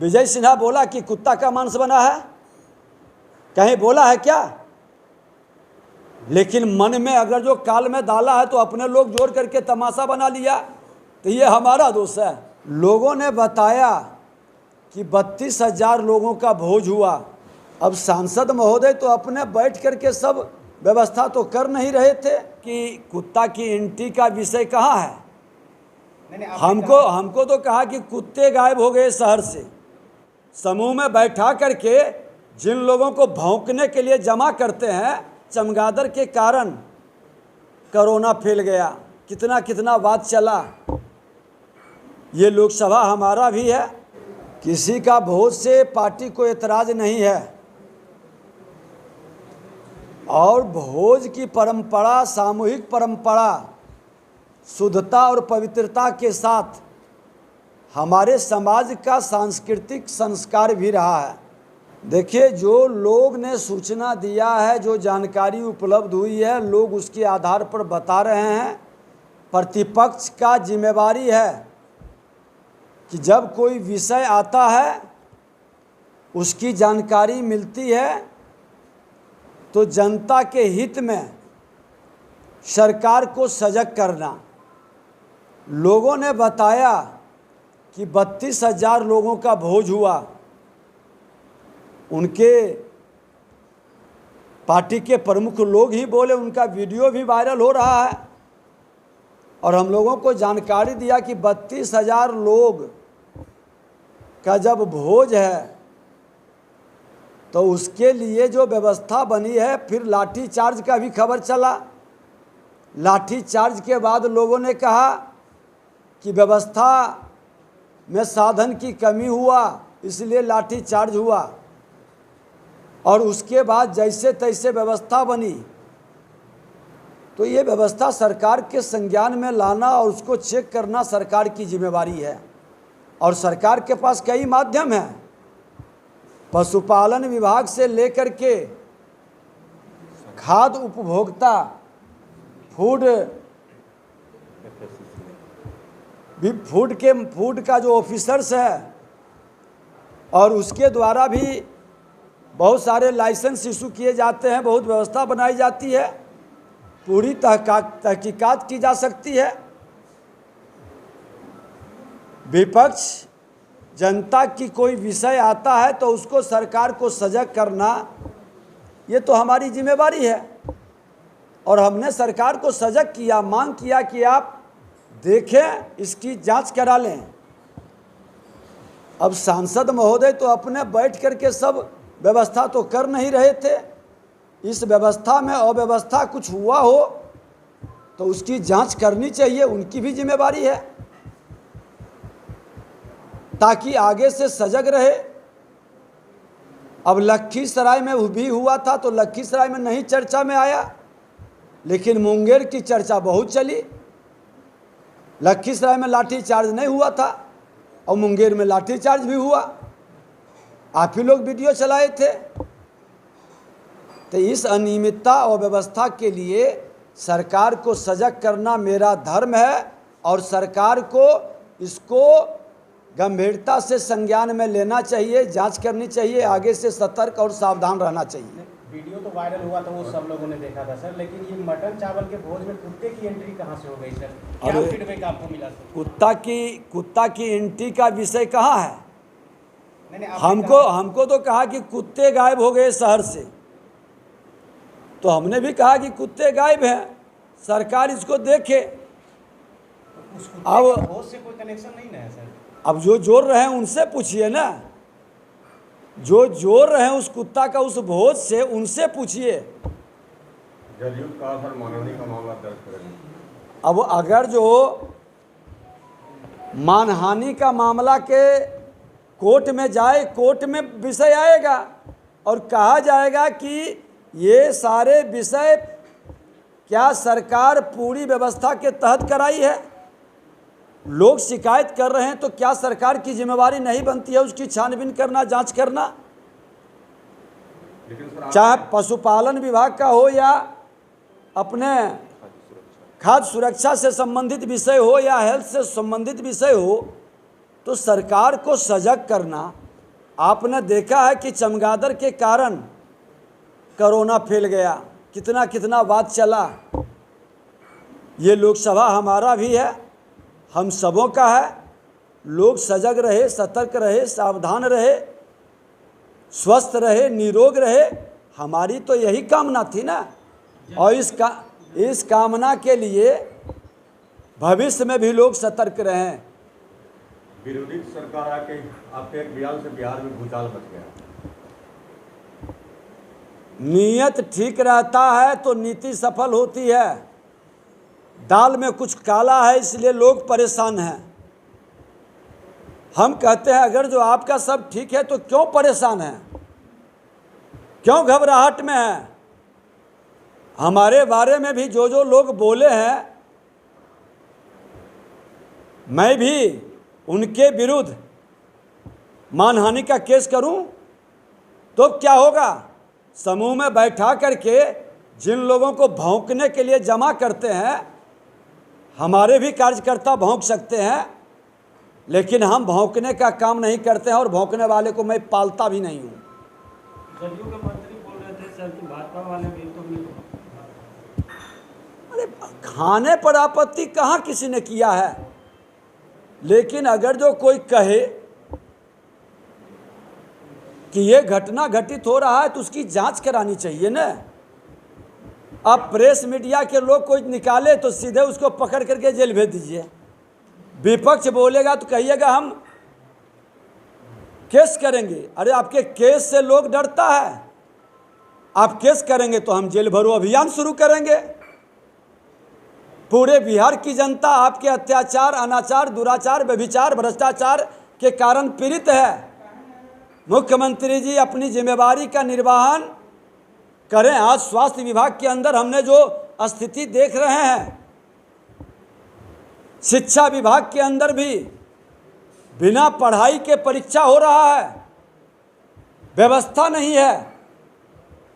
विजय सिन्हा बोला कि कुत्ता का मांस बना है, कहीं बोला है क्या? लेकिन मन में अगर जो काल में डाला है तो अपने लोग जोड़ करके तमाशा बना लिया, तो ये हमारा दोष है। लोगों ने बताया कि 32,000 लोगों का भोज हुआ। अब सांसद महोदय तो अपने बैठ करके सब व्यवस्था तो कर नहीं रहे थे कि कुत्ता की एंट्री का विषय कहाँ है। हमको तो कहा कि कुत्ते गायब हो गए शहर से। समूह में बैठा करके जिन लोगों को भौंकने के लिए जमा करते हैं, चमगादड़ के कारण कोरोना फैल गया, कितना कितना बात चला। ये लोकसभा हमारा भी है, किसी का भोज से पार्टी को एतराज नहीं है। और भोज की परंपरा, सामूहिक परंपरा, शुद्धता और पवित्रता के साथ हमारे समाज का सांस्कृतिक संस्कार भी रहा है। देखिए, जो लोग ने सूचना दिया है, जो जानकारी उपलब्ध हुई है, लोग उसके आधार पर बता रहे हैं। प्रतिपक्ष का जिम्मेवारी है कि जब कोई विषय आता है, उसकी जानकारी मिलती है, तो जनता के हित में सरकार को सजग करना। लोगों ने बताया कि 32,000 लोगों का भोज हुआ। उनके पार्टी के प्रमुख लोग ही बोले, उनका वीडियो भी वायरल हो रहा है। और हम लोगों को जानकारी दिया कि 32,000 लोग का जब भोज है तो उसके लिए जो व्यवस्था बनी है, फिर लाठी चार्ज का भी खबर चला। लाठी चार्ज के बाद लोगों ने कहा कि व्यवस्था में साधन की कमी हुआ, इसलिए लाठी चार्ज हुआ। और उसके बाद जैसे तैसे व्यवस्था बनी। तो ये व्यवस्था सरकार के संज्ञान में लाना और उसको चेक करना सरकार की जिम्मेवारी है। और सरकार के पास कई माध्यम हैं, पशुपालन विभाग से लेकर के खाद्य उपभोक्ता, फूड का जो ऑफिसर्स है, और उसके द्वारा भी बहुत सारे लाइसेंस इशू किए जाते हैं, बहुत व्यवस्था बनाई जाती है, पूरी तहकीकात की जा सकती है। विपक्ष, जनता की कोई विषय आता है तो उसको सरकार को सजग करना, ये तो हमारी जिम्मेवारी है। और हमने सरकार को सजग किया, मांग किया कि आप देखें, इसकी जांच करा लें। अब सांसद महोदय तो अपने बैठ करके सब व्यवस्था तो कर नहीं रहे थे। इस व्यवस्था में अव्यवस्था कुछ हुआ हो तो उसकी जांच करनी चाहिए, उनकी भी जिम्मेवारी है, ताकि आगे से सजग रहे। अब लखीसराय में भी हुआ था तो लखीसराय में नहीं चर्चा में आया, लेकिन मुंगेर की चर्चा बहुत चली। लखीसराय में लाठी चार्ज नहीं हुआ था और मुंगेर में लाठी चार्ज भी हुआ। आप ही लोग वीडियो चलाए थे। तो इस अनियमितता और व्यवस्था के लिए सरकार को सजग करना मेरा धर्म है और सरकार को इसको गंभीरता से संज्ञान में लेना चाहिए, जांच करनी चाहिए, आगे से सतर्क और सावधान रहना चाहिए। वीडियो तो वायरल हुआ था, वो सब लोगों ने देखा था सर, लेकिन ये मटन चावल के भोज में कुत्ते की एंट्री कहाँ से हो गई सर? क्या फीडबैक आपको मिला सर? कुत्ता की एंट्री का विषय कहाँ है? हमको तो कहा कि कुत्ते गायब हो गए शहर से, तो हमने भी कहा कि कुत्ते गायब हैं, सरकार इसको देखे। अब भोज से कोई कनेक्शन नहीं है सर। अब जो जोड़ रहे हैं उनसे पूछिए ना, जो जोड़ रहे हैं उस कुत्ता का उस भोज से, उनसे पूछिए। अब अगर जो मानहानि का मामला के कोर्ट में जाए, कोर्ट में विषय आएगा और कहा जाएगा कि ये सारे विषय क्या सरकार पूरी व्यवस्था के तहत कराई है। लोग शिकायत कर रहे हैं तो क्या सरकार की जिम्मेवारी नहीं बनती है उसकी छानबीन करना, जांच करना? चाहे पशुपालन विभाग का हो या अपने खाद्य सुरक्षा से संबंधित विषय हो या हेल्थ से संबंधित विषय हो, तो सरकार को सजग करना, आपने देखा है कि चमगादड़ के कारण कोरोना फैल गया, कितना कितना बात चला। ये लोकसभा हमारा भी है, हम सबों का है। लोग सजग रहे, सतर्क रहे, सावधान रहे, स्वस्थ रहे, निरोग रहे, हमारी तो यही कामना थी ना। और इस कामना के लिए भविष्य में भी लोग सतर्क रहें। विरोधी सरकार आके आपके एक बयान से बिहार में भूचाल मच गया। नियत ठीक रहता है तो नीति सफल होती है। दाल में कुछ काला है इसलिए लोग परेशान हैं। हम कहते हैं अगर जो आपका सब ठीक है तो क्यों परेशान हैं, क्यों घबराहट में हैं? हमारे बारे में भी जो लोग बोले हैं, मैं भी उनके विरुद्ध मानहानि का केस करूं तो क्या होगा? समूह में बैठा करके जिन लोगों को भौंकने के लिए जमा करते हैं, हमारे भी कार्यकर्ता भौंक सकते हैं, लेकिन हम भौंकने का काम नहीं करते हैं और भौंकने वाले को मैं पालता भी नहीं हूँ। जदयू के मंत्री बोल रहे थे सर कि भाजपा वाले भी तो नहीं। अरे खाने पर आपत्ति कहाँ किसी ने किया है, लेकिन अगर जो कोई कहे कि ये घटना घटित हो रहा है तो उसकी जांच करानी चाहिए ना। अब प्रेस मीडिया के लोग कोई निकाले तो सीधे उसको पकड़ करके जेल भेज दीजिए। विपक्ष बोलेगा तो कहिएगा हम केस करेंगे। अरे आपके केस से लोग डरता है, आप केस करेंगे तो हम जेल भरो अभियान शुरू करेंगे। पूरे बिहार की जनता आपके अत्याचार, अनाचार, दुराचार, व्यभिचार, भ्रष्टाचार के कारण पीड़ित है। मुख्यमंत्री जी अपनी जिम्मेवारी का निर्वहन करें। आज स्वास्थ्य विभाग के अंदर हमने जो स्थिति देख रहे हैं, शिक्षा विभाग के अंदर भी बिना पढ़ाई के परीक्षा हो रहा है, व्यवस्था नहीं है,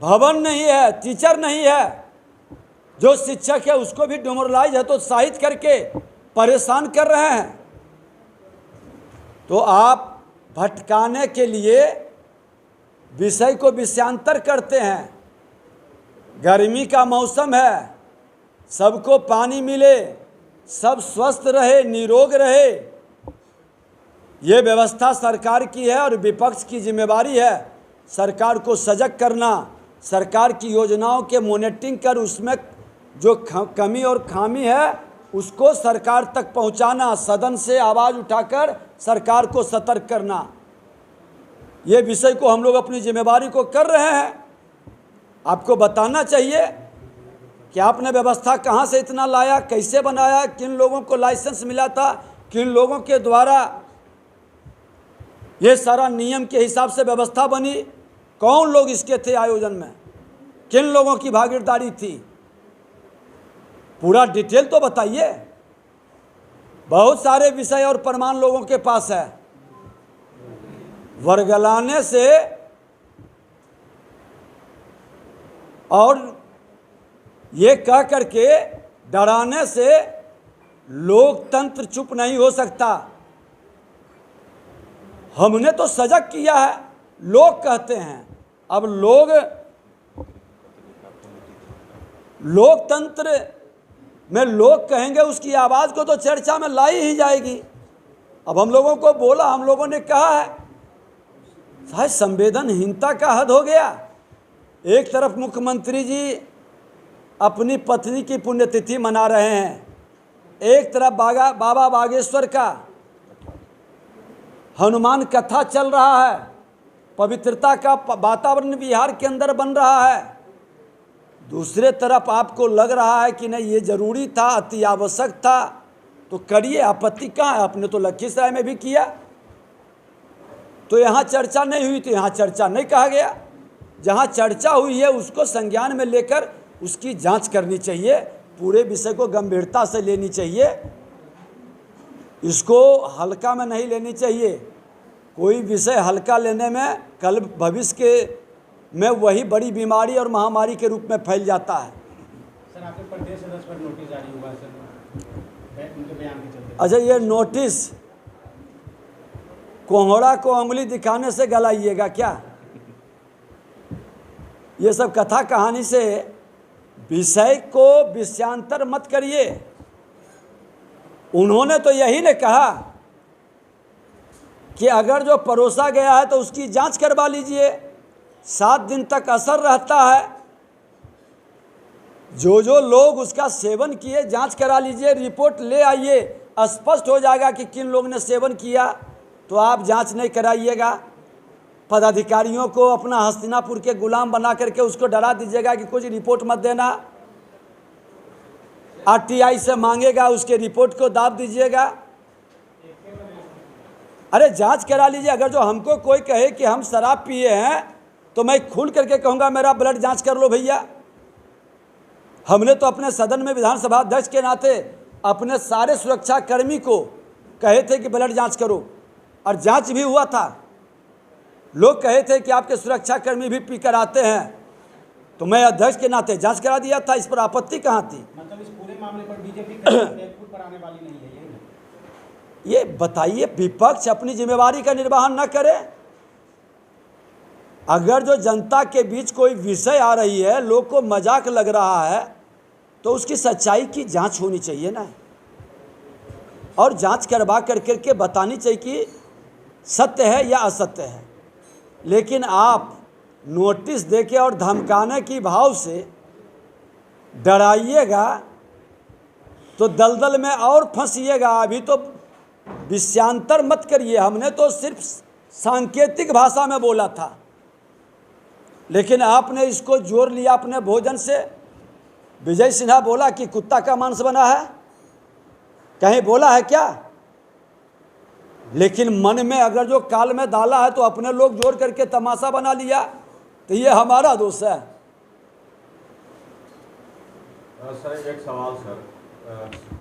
भवन नहीं है, टीचर नहीं है। जो शिक्षक है उसको भी डिमोरलाइज है तो उत्साहित करके परेशान कर रहे हैं। तो आप भटकाने के लिए विषय को विषयांतर करते हैं। गर्मी का मौसम है, सबको पानी मिले, सब स्वस्थ रहे, निरोग रहे, ये व्यवस्था सरकार की है और विपक्ष की जिम्मेवारी है सरकार को सजग करना, सरकार की योजनाओं के मॉनिटरिंग कर उसमें जो कमी और खामी है उसको सरकार तक पहुंचाना, सदन से आवाज़ उठाकर सरकार को सतर्क करना। ये विषय को हम लोग अपनी जिम्मेवारी को कर रहे हैं। आपको बताना चाहिए कि आपने व्यवस्था कहाँ से इतना लाया, कैसे बनाया, किन लोगों को लाइसेंस मिला था, किन लोगों के द्वारा ये सारा नियम के हिसाब से व्यवस्था बनी, कौन लोग इसके थे आयोजन में, किन लोगों की भागीदारी थी, पूरा डिटेल तो बताइए। बहुत सारे विषय और प्रमाण लोगों के पास है। वर्गलाने से और ये कह करके डराने से लोकतंत्र चुप नहीं हो सकता। हमने तो सजग किया है, लोग कहते हैं। अब लोकतंत्र में लोग कहेंगे, उसकी आवाज़ को तो चर्चा में लाई ही जाएगी। अब हम लोगों को बोला, हम लोगों ने कहा है, शायद संवेदनहीनता का हद हो गया। एक तरफ मुख्यमंत्री जी अपनी पत्नी की पुण्यतिथि मना रहे हैं, एक तरफ बाबा बागेश्वर का हनुमान कथा चल रहा है, पवित्रता का वातावरण बिहार के अंदर बन रहा है। दूसरे तरफ आपको लग रहा है कि नहीं ये ज़रूरी था, अति आवश्यक था, तो करिए, आपत्ति कहाँ है? आपने तो लखीसराय में भी किया, तो यहाँ चर्चा नहीं हुई तो यहाँ चर्चा नहीं कहा गया। जहाँ चर्चा हुई है उसको संज्ञान में लेकर उसकी जांच करनी चाहिए, पूरे विषय को गंभीरता से लेनी चाहिए, इसको हल्का में नहीं लेनी चाहिए। कोई विषय हल्का लेने में कल भविष्य के में वही बड़ी बीमारी और महामारी के रूप में फैल जाता है। सर आपके प्रदेश सदस्य पर नोटिस जारी हुआ सर, उनके बयान के चलते। अच्छा, ये नोटिस कोहड़ा को उंगली दिखाने से गलाइएगा क्या? ये सब कथा कहानी से विषय को विषयांतर मत करिए। उन्होंने तो यही ने कहा कि अगर जो परोसा गया है तो उसकी जांच करवा लीजिए, 7 दिन तक असर रहता है। जो जो लोग उसका सेवन किए जांच करा लीजिए, रिपोर्ट ले आइए, स्पष्ट हो जाएगा कि किन लोग ने सेवन किया। तो आप जांच नहीं कराइएगा, पदाधिकारियों को अपना हस्तिनापुर के गुलाम बना करके उसको डरा दीजिएगा कि कुछ रिपोर्ट मत देना। आरटीआई से मांगेगा, उसके रिपोर्ट को दाब दीजिएगा। अरे जांच करा लीजिए। अगर जो हमको कोई कहे कि हम शराब पिए हैं तो मैं खुल करके कहूँगा मेरा ब्लड जांच कर लो भैया। हमने तो अपने सदन में विधानसभा अध्यक्ष के नाते अपने सारे सुरक्षा कर्मी को कहे थे कि ब्लड जांच करो, और जांच भी हुआ था। लोग कहे थे कि आपके सुरक्षा कर्मी भी पी कर आते हैं, तो मैं अध्यक्ष के नाते जांच करा दिया था। इस पर आपत्ति कहाँ थी? मतलब इस पूरे मामले पर बीजेपी पर आने वाली नहीं है ये बताइए। विपक्ष अपनी जिम्मेवारी का निर्वहन न करे। अगर जो जनता के बीच कोई विषय आ रही है, लोग को मजाक लग रहा है, तो उसकी सच्चाई की जांच होनी चाहिए ना, और जांच करवा करके बतानी चाहिए कि सत्य है या असत्य है। लेकिन आप नोटिस देके और धमकाने की भाव से डराइएगा तो दलदल में और फंसिएगा। अभी तो विषयांतर मत करिए। हमने तो सिर्फ सांकेतिक भाषा में बोला था, लेकिन आपने इसको जोड़ लिया अपने भोजन से। विजय सिन्हा बोला कि कुत्ता का मांस बना है, कहीं बोला है क्या? लेकिन मन में अगर जो काल में डाला है तो अपने लोग जोड़ करके तमाशा बना लिया, तो ये हमारा दोष है। सर एक सवाल सर,